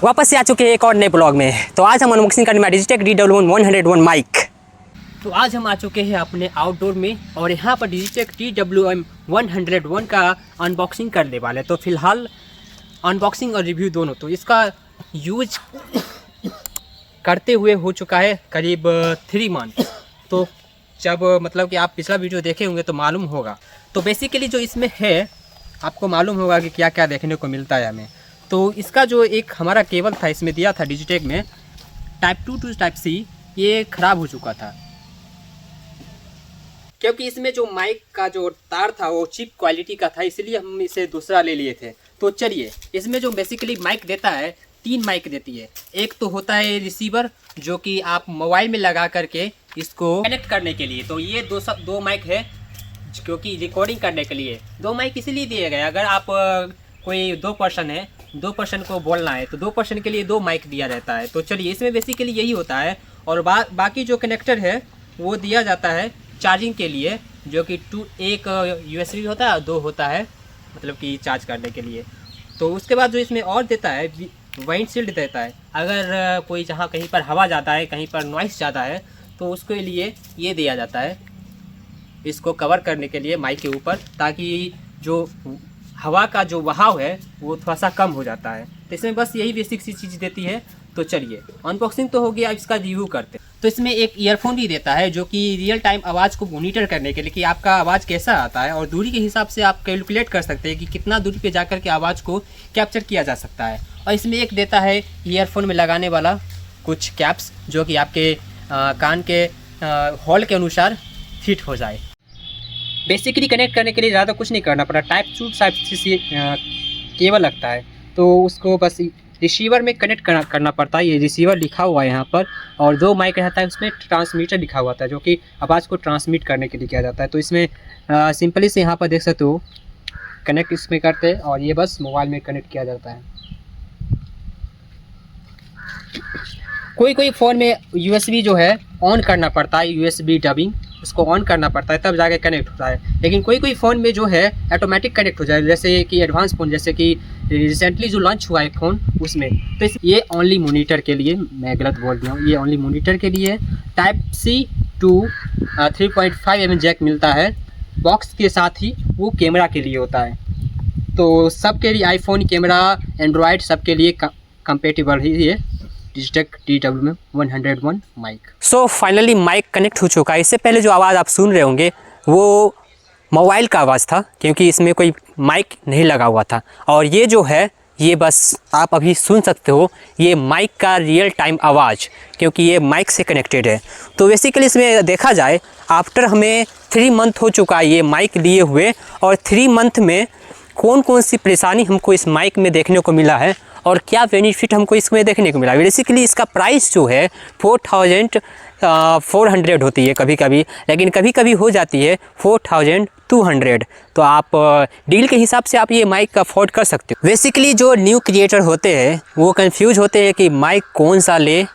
वापस से आ चुके हैं एक और नए ब्लॉग में। तो आज हम अनबॉक्सिंग करने में डिजिटेक DW101 माइक। तो आज हम आ चुके हैं अपने आउटडोर में और यहाँ पर डिजिटेक DWM101 का अनबॉक्सिंग करने वाले। तो फिलहाल अनबॉक्सिंग और रिव्यू दोनों, तो इसका यूज करते हुए हो चुका है करीब 3 मंथ। तो जब मतलब कि आप पिछला वीडियो देखे होंगे तो मालूम होगा। तो बेसिकली जो इसमें है आपको मालूम होगा कि क्या क्या देखने को मिलता है हमें। तो इसका जो एक हमारा केबल था इसमें दिया था डिजिटेक में टाइप 2 टू टाइप C, ये ख़राब हो चुका था क्योंकि इसमें जो माइक का जो तार था वो चीप क्वालिटी का था, इसलिए हम इसे दूसरा ले लिए थे। तो चलिए, इसमें जो बेसिकली माइक देता है 3 माइक देती है। एक तो होता है रिसीवर जो कि आप मोबाइल में लगा करके इसको कनेक्ट करने के लिए। तो ये दो माइक है क्योंकि रिकॉर्डिंग करने के लिए 2 माइक इसलिए दिए गए। अगर आप कोई 2 पर्सन है, 2 पर्सन को बोलना है तो 2 पर्सन के लिए 2 माइक दिया जाता है। तो चलिए, इसमें बेसिकली यही होता है। और बाकी जो कनेक्टर है वो दिया जाता है चार्जिंग के लिए, जो कि एक USB होता है, 2 होता है मतलब कि चार्ज करने के लिए। तो उसके बाद जो इसमें और देता है विंडशील्ड देता है। अगर कोई जहाँ कहीं पर हवा ज़्यादा है, कहीं पर नॉइस ज़्यादा है, तो उसके लिए ये दिया जाता है, इसको कवर करने के लिए माइक के ऊपर, ताकि जो हवा का जो बहाव है वो थोड़ा सा कम हो जाता है। तो इसमें बस यही बेसिक सी चीज़ देती है। तो चलिए, अनबॉक्सिंग तो हो गया, अब इसका रिव्यू करते हैं। तो इसमें एक ईयरफोन भी देता है जो कि रियल टाइम आवाज़ को मॉनिटर करने के लिए कि आपका आवाज़ कैसा आता है, और दूरी के हिसाब से आप कैलकुलेट कर सकते हैं कि कितना दूरी पे जाकर के आवाज़ को कैप्चर किया जा सकता है। और इसमें एक देता है ईयरफोन में लगाने वाला कुछ कैप्स जो कि आपके कान के हॉल के अनुसार फिट हो जाए। बेसिकली कनेक्ट करने के लिए ज़्यादा कुछ नहीं करना पड़ा। टाइप 2 टाइप C केबल लगता है, तो उसको बस रिसीवर में कनेक्ट करना पड़ता है। ये रिसीवर लिखा हुआ है यहाँ पर, और 2 माइक रहता है, उसमें ट्रांसमीटर लिखा हुआ था जो कि आवाज़ को ट्रांसमिट करने के लिए किया जाता है। तो इसमें सिंपली से यहाँ पर देख सकते हो कनेक्ट इसमें करते हैं और ये बस मोबाइल में कनेक्ट किया जाता है। कोई फ़ोन में USB जो है ऑन करना पड़ता है, USB डबिंग, उसको ऑन करना पड़ता है तब जाके कनेक्ट होता है। लेकिन कोई फ़ोन में जो है ऑटोमेटिक कनेक्ट हो जाए, जैसे कि एडवांस फ़ोन, जैसे कि रिसेंटली जो लॉन्च हुआ है फ़ोन उसमें। तो ये ओनली मॉनिटर के लिए, मैं गलत बोल दिया हूँ, ये ओनली मॉनिटर के लिए type C to 3.5 mm jack मिलता है। बॉक्स के साथ ही वो कैमरा के लिए होता है। तो सबके लिए, आईफोन कैमरा, एंड्रॉयड, सबके लिए कंपेटिबल ही है Digitek DWM101 mic. So finally mic connect हो चुका है। इससे पहले जो आवाज़ आप सुन रहे होंगे वो मोबाइल का आवाज़ था क्योंकि इसमें कोई माइक नहीं लगा हुआ था। और ये जो है ये बस आप अभी सुन सकते हो, ये माइक का रियल टाइम आवाज़, क्योंकि ये माइक से कनेक्टेड है। तो बेसिकली इसमें देखा जाए आफ्टर हमें 3 मंथ हो चुका है ये माइक लिए हुए, और 3 मंथ में कौन कौन सी परेशानी हमको इस माइक में देखने को मिला है और क्या बेनिफिट हमको इसमें देखने को मिला। बेसिकली इसका प्राइस जो है 4400 होती है कभी कभी, लेकिन कभी कभी हो जाती है 4200। तो आप डील के हिसाब से आप ये माइक अफोर्ड कर सकते हो। बेसिकली जो न्यू क्रिएटर होते हैं वो कंफ्यूज होते हैं कि माइक कौन सा ले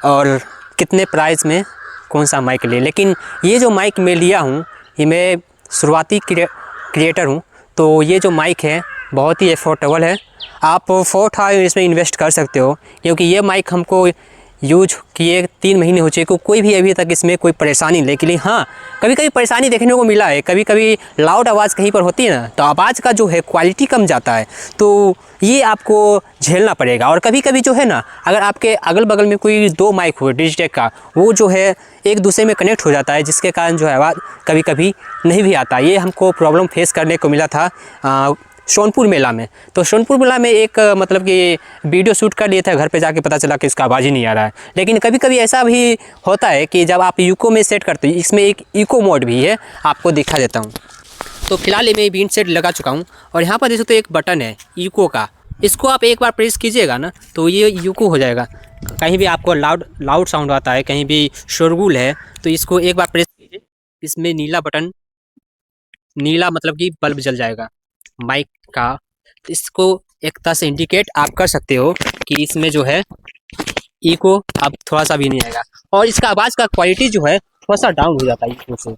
और कितने प्राइस में कौन सा माइक ले। लेकिन ये जो माइक मैं लिया हूँ, ये मैं शुरुआती क्रिएटर हूँ, तो ये जो माइक है बहुत ही एफोर्डेबल है। आप 4000 इसमें इन्वेस्ट कर सकते हो, क्योंकि ये माइक हमको यूज किए 3 महीने हो चुके, कोई भी अभी तक इसमें कोई परेशानी नहीं। लेकिन हाँ, कभी कभी परेशानी देखने को मिला है। कभी कभी लाउड आवाज़ कहीं पर होती है ना, तो आवाज़ का जो है क्वालिटी कम जाता है, तो ये आपको झेलना पड़ेगा। और कभी कभी जो है ना, अगर आपके अगल बगल में कोई 2 माइक हो डिजिटेक का, वो जो है एक दूसरे में कनेक्ट हो जाता है, जिसके कारण जो है आवाज़ कभी कभी नहीं भी आता। ये हमको प्रॉब्लम फेस करने को मिला था सोनपुर मेला में। तो सोनपुर मेला में एक मतलब कि वीडियो शूट कर लिए थे, घर पे जाके पता चला कि उसका आवाज़ ही नहीं आ रहा है। लेकिन कभी कभी ऐसा भी होता है कि जब आप इको में सेट करते हो, इसमें एक इको मोड भी है, आपको दिखा देता हूँ। तो फिलहाल मैं विंड सेट लगा चुका हूँ और यहाँ पर देखो तो एक बटन है इको का, इसको आप एक बार प्रेस कीजिएगा ना तो ये इको हो जाएगा। कहीं भी आपको लाउड साउंड आता है, कहीं भी शोरगुल है, तो इसको एक बार प्रेस कीजिए, इसमें नीला बटन, नीला मतलब कि बल्ब जल जाएगा माइक का। इसको एक तरह से इंडिकेट आप कर सकते हो कि इसमें जो है इको अब थोड़ा सा भी नहीं आएगा। और इसका आवाज़ का क्वालिटी जो है थोड़ा सा डाउन हो जाता है इको से।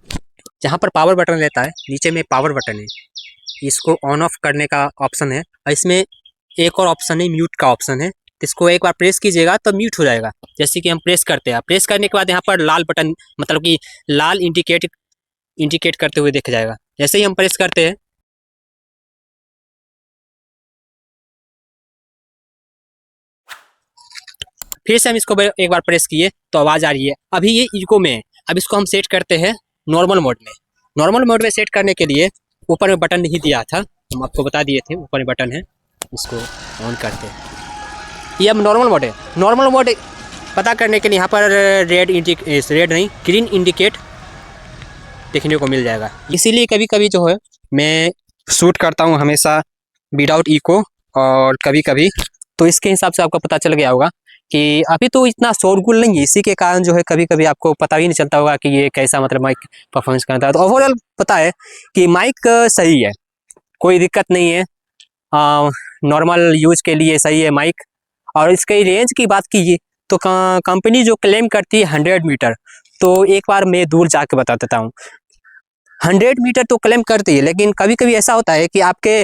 जहाँ पर पावर बटन रहता है, नीचे में पावर बटन है, इसको ऑन ऑफ करने का ऑप्शन है। और इसमें एक और ऑप्शन है म्यूट का ऑप्शन है, तो इसको एक बार प्रेस कीजिएगा तो म्यूट हो जाएगा। जैसे कि हम प्रेस करते हैं, प्रेस करने के बाद यहाँ पर लाल बटन मतलब कि लाल इंडिकेट करते हुए दिख जाएगा। जैसे ही हम प्रेस करते हैं फिर से हम इसको एक बार प्रेस किए तो आवाज़ आ रही है। अभी ये इको में है। अब इसको हम सेट करते हैं नॉर्मल मोड में। नॉर्मल मोड में सेट करने के लिए ऊपर में बटन नहीं दिया था, हम आपको बता दिए थे, ऊपर में बटन है, इसको ऑन करते हैं। ये अब नॉर्मल मोड है। नॉर्मल मोड पता करने के लिए यहाँ पर ग्रीन इंडिकेट देखने को मिल जाएगा। इसीलिए कभी कभी जो है मैं शूट करता हूँ हमेशा विदाउट इको, और कभी कभी तो इसके हिसाब से आपको पता चल गया होगा कि अभी तो इतना शोरगुल नहीं है, इसी के कारण जो है कभी कभी आपको पता भी नहीं चलता होगा कि ये कैसा मतलब माइक परफॉर्मेंस करता है। तो ओवरऑल पता है कि माइक सही है, कोई दिक्कत नहीं है, नॉर्मल यूज के लिए सही है माइक। और इसके रेंज की बात कीजिए तो कंपनी जो क्लेम करती है 100 मीटर, तो एक बार मैं दूर जाके बता देता हूँ। 100 मीटर तो क्लेम करती है, लेकिन कभी कभी ऐसा होता है कि आपके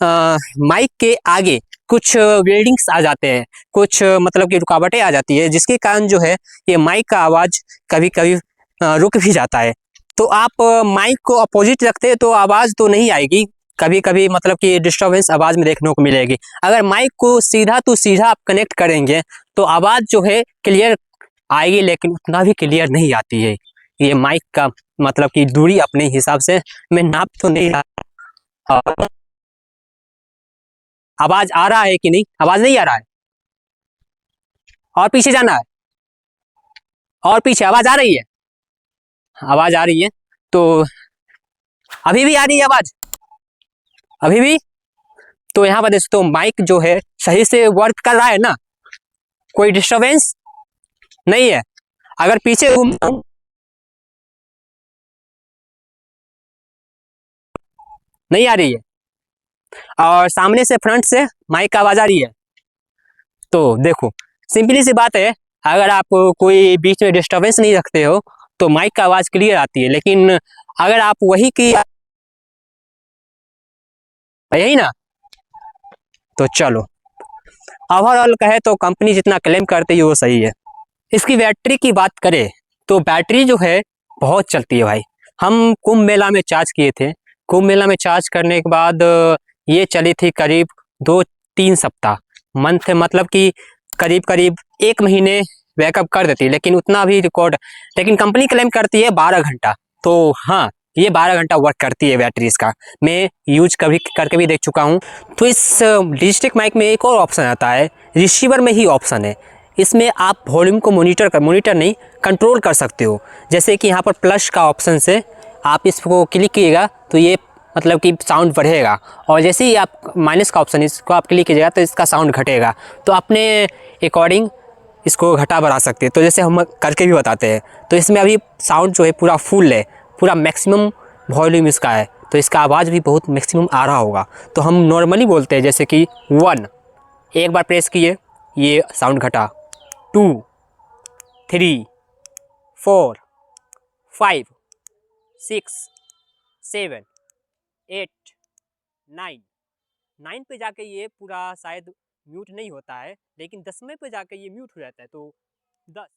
माइक के आगे कुछ वेल्डिंग्स आ जाते हैं, कुछ मतलब कि रुकावटें आ जाती है, जिसके कारण जो है ये माइक का आवाज़ कभी कभी रुक भी जाता है। तो आप माइक को अपोजिट रखते हैं तो आवाज़ तो नहीं आएगी, कभी कभी मतलब कि डिस्टर्बेंस आवाज़ में देखने को मिलेगी। अगर माइक को सीधा तो सीधा आप कनेक्ट करेंगे तो आवाज़ जो है क्लियर आएगी, लेकिन उतना भी क्लियर नहीं आती है। ये माइक का मतलब कि दूरी अपने हिसाब से मैं नाप तो नहीं रहा। आवाज आ रहा है कि नहीं? आवाज नहीं आ रहा है, और पीछे जाना है, और पीछे आवाज आ रही है, आवाज आ रही है। तो अभी भी आ रही है आवाज, अभी भी। तो यहाँ पर दोस्तों माइक जो है सही से वर्क कर रहा है ना, कोई डिस्टर्बेंस नहीं है। अगर पीछे घूमता हूं नहीं आ रही है, और सामने से फ्रंट से माइक का आवाज आ रही है। तो देखो सिंपली सी बात है, अगर आप कोई बीच में डिस्टर्बेंस नहीं रखते हो तो माइक का आवाज क्लियर आती है। लेकिन अगर आप वही की यही ना, तो चलो ओवरऑल कहे तो कंपनी जितना क्लेम करती है वो सही है। इसकी बैटरी की बात करें तो बैटरी जो है बहुत चलती है भाई। हम कुंभ मेला में चार्ज किए थे, कुंभ मेला में चार्ज करने के बाद ये चली थी करीब 2-3 सप्ताह, मंथ मतलब कि करीब करीब 1 महीने बैकअप कर देती है, लेकिन उतना भी रिकॉर्ड, लेकिन कंपनी क्लेम करती है 12 घंटा। तो हाँ, ये 12 घंटा वर्क करती है बैटरी इसका, मैं यूज कभी करके भी देख चुका हूँ। तो इस डिजिटेक माइक में एक और ऑप्शन आता है, रिसीवर में ही ऑप्शन है। इसमें आप वॉल्यूम को मॉनिटर नहीं कंट्रोल कर सकते हो। जैसे कि यहाँ पर प्लस का ऑप्शन से आप इसको क्लिक कीजिएगा तो ये मतलब कि साउंड बढ़ेगा, और जैसे ही आप माइनस का ऑप्शन इसको आप क्लिक कीजिएगा तो इसका साउंड घटेगा। तो अपने अकॉर्डिंग इसको घटा बढ़ा सकते हैं, तो जैसे हम करके भी बताते हैं। तो इसमें अभी साउंड जो है पूरा फुल है, पूरा मैक्सिमम वॉल्यूम इसका है, तो इसका आवाज़ भी बहुत मैक्सिमम आ रहा होगा। तो हम नॉर्मली बोलते हैं जैसे कि 1, एक बार प्रेस किए ये साउंड घटा, 2, 3, 4, 5, 6, 7, 8, 9 पे जाके ये पूरा शायद म्यूट नहीं होता है, लेकिन 10वें पे जाके ये म्यूट हो जाता है। तो 10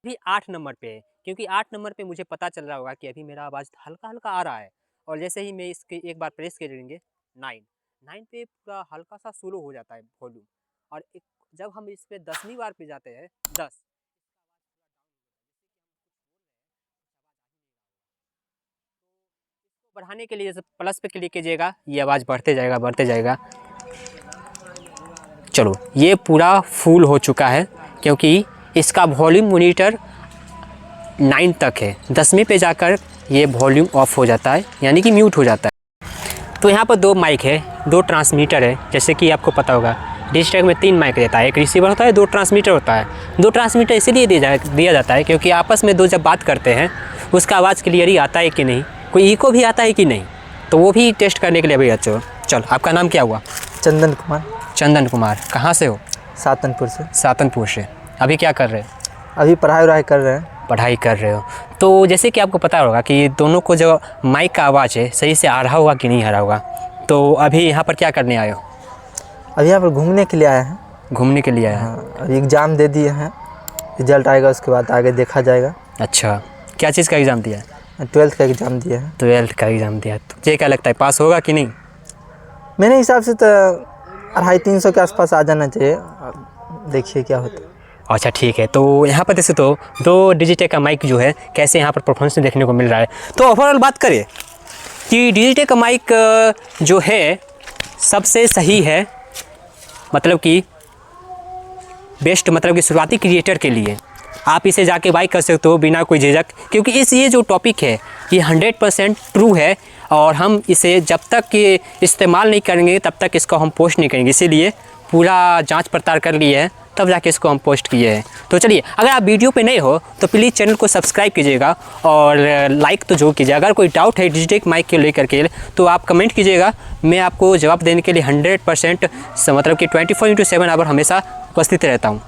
भी 8 नंबर पे है, क्योंकि 8 नंबर पे मुझे पता चल रहा होगा कि अभी मेरा आवाज़ हल्का हल्का आ रहा है। और जैसे ही मैं इसके एक बार प्रेस कर देंगे 9 पे पूरा हल्का सा स्लो हो जाता है वॉल्यूम। और जब हम इस पे 10वीं बार पे जाते हैं 10, बढ़ाने के लिए जैसे प्लस पे क्लिक कीजिएगा ये आवाज़ बढ़ते जाएगा बढ़ते जाएगा। चलो ये पूरा फुल हो चुका है, क्योंकि इसका वॉल्यूम मॉनिटर 9 तक है, 10वीं पे जाकर ये वॉल्यूम ऑफ हो जाता है, यानी कि म्यूट हो जाता है। तो यहाँ पर 2 माइक है, 2 ट्रांसमीटर है। जैसे कि आपको पता होगा डिजिटेक में 3 माइक रहता है, एक रिसीवर होता है, 2 ट्रांसमीटर होता है। 2 ट्रांसमीटर इसीलिए दिया जाता है क्योंकि आपस में 2 जब बात करते हैं उसका आवाज़ क्लियर ही आता है कि नहीं, कोई इको भी आता है कि नहीं, तो वो भी टेस्ट करने के लिए भैया। चल आपका नाम क्या हुआ? चंदन कुमार। चंदन कुमार, कहाँ से हो? सातनपुर से। सातनपुर से। अभी क्या कर रहे हैं? अभी पढ़ाई कर रहे हैं। पढ़ाई कर रहे हो। तो जैसे कि आपको पता होगा कि दोनों को जो माइक का आवाज़ है सही से आ रहा होगा कि नहीं आ रहा होगा। तो अभी यहाँ पर क्या करने आए हो? अभी यहाँ पर घूमने के लिए आए हैं। घूमने के लिए आए हैं। हाँ, अभी एग्ज़ाम दे दिए हैं, रिजल्ट आएगा उसके बाद आगे देखा जाएगा। अच्छा, क्या चीज़ का एग्ज़ाम दिया है? 12th का एग्ज़ाम दिया है। 12th का एग्ज़ाम दिया। तो ये क्या लगता है, पास होगा कि नहीं? मेरे हिसाब से तो 250-300 के आसपास आ जाना चाहिए। देखिए क्या होता है। अच्छा ठीक है। तो यहाँ पर जैसे तो दो डिजिटेक का माइक जो है कैसे यहाँ पर परफॉर्मेंस देखने को मिल रहा है। तो ओवरऑल बात करें कि डिजिटेक का माइक जो है सबसे सही है, मतलब कि बेस्ट, मतलब कि शुरुआती क्रिएटर के लिए आप इसे जाके बाई कर सकते हो बिना कोई झिझक, क्योंकि ये जो टॉपिक है ये 100% ट्रू है और हम इसे जब तक ये इस्तेमाल नहीं करेंगे तब तक इसको हम पोस्ट नहीं करेंगे। इसीलिए पूरा जांच पड़ताल कर लिए है तब जाके इसको हम पोस्ट किए हैं। तो चलिए, अगर आप वीडियो पे नए हो तो प्लीज़ चैनल को सब्सक्राइब कीजिएगा और लाइक तो जरूर कीजिएगा। अगर कोई डाउट है डिजिटेक माइक को लेकर के तो आप कमेंट कीजिएगा, मैं आपको जवाब देने के लिए 100% मतलब कि 24/7 आवर हमेशा उपस्थित रहता हूँ।